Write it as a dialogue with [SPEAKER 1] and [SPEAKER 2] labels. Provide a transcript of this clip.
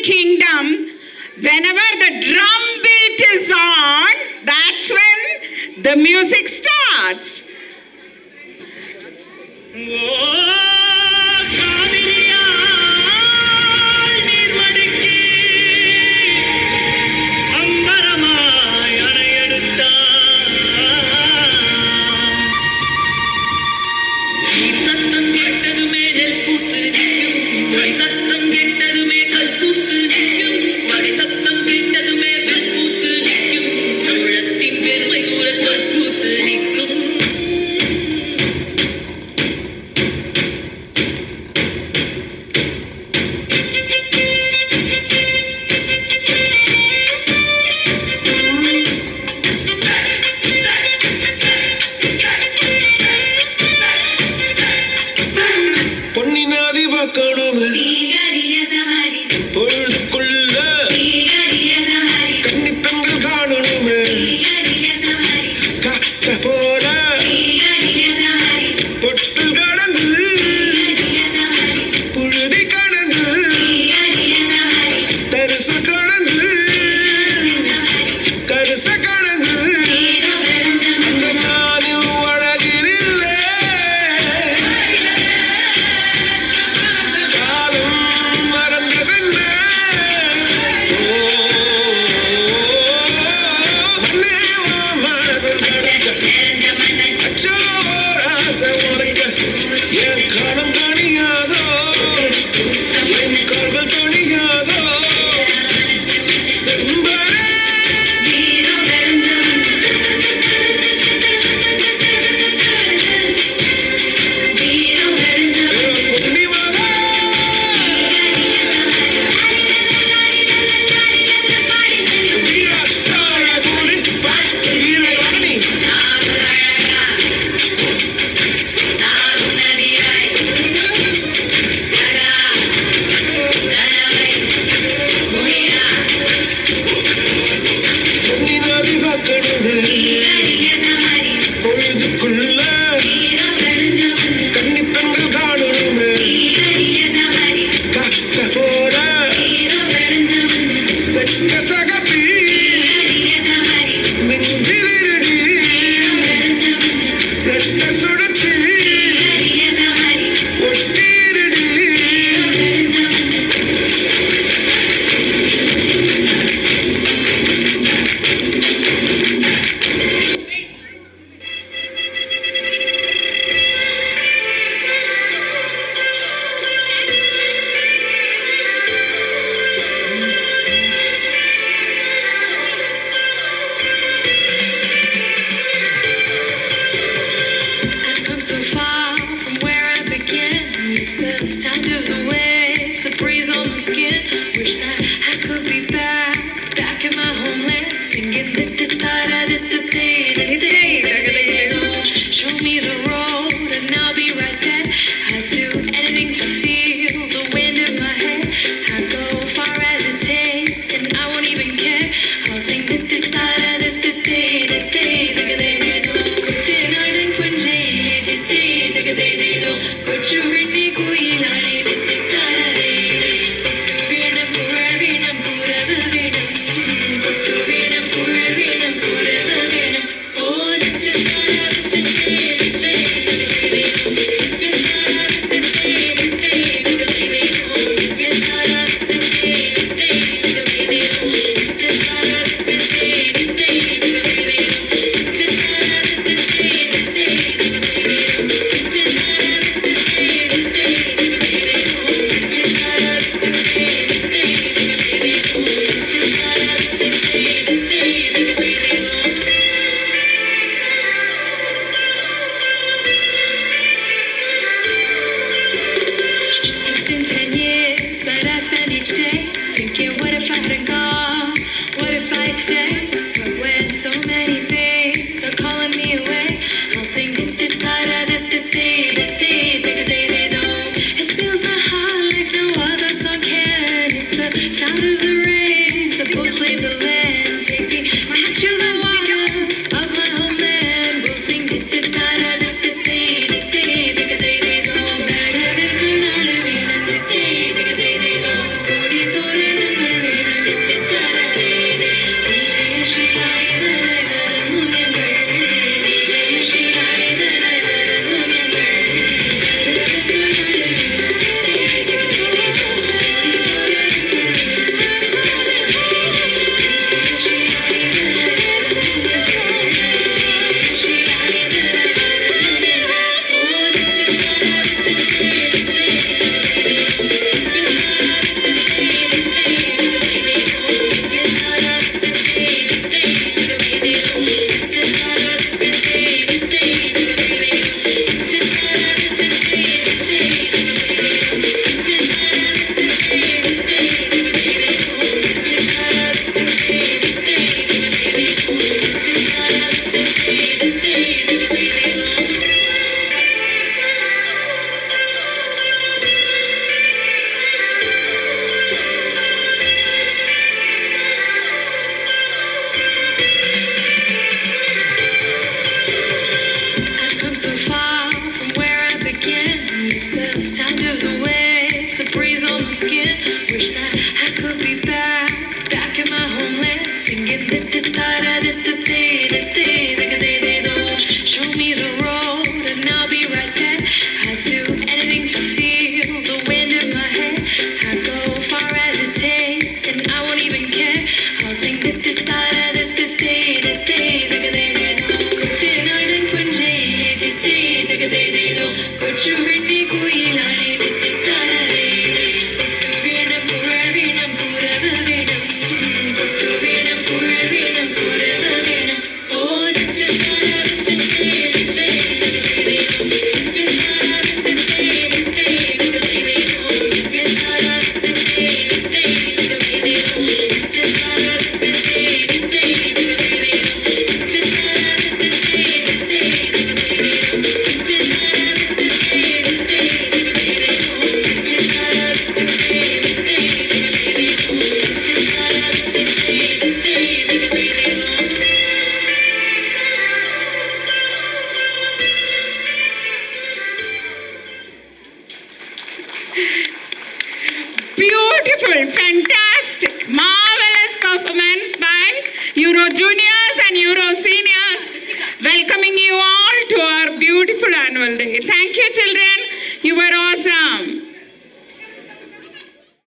[SPEAKER 1] kingdom, whenever the drum beat is on, that's when the music starts.
[SPEAKER 2] Corrido skin. Wish that I could be back in my homeland, singing show me the road and I'll be right there. I'd do anything to feel the wind in my head. I'd go far as it takes and I won't even care. I'll sing
[SPEAKER 1] Beautiful, fantastic, marvelous performance by Euro Juniors and Euro Seniors. Welcoming you all to our beautiful annual day. Thank you, children. You were awesome.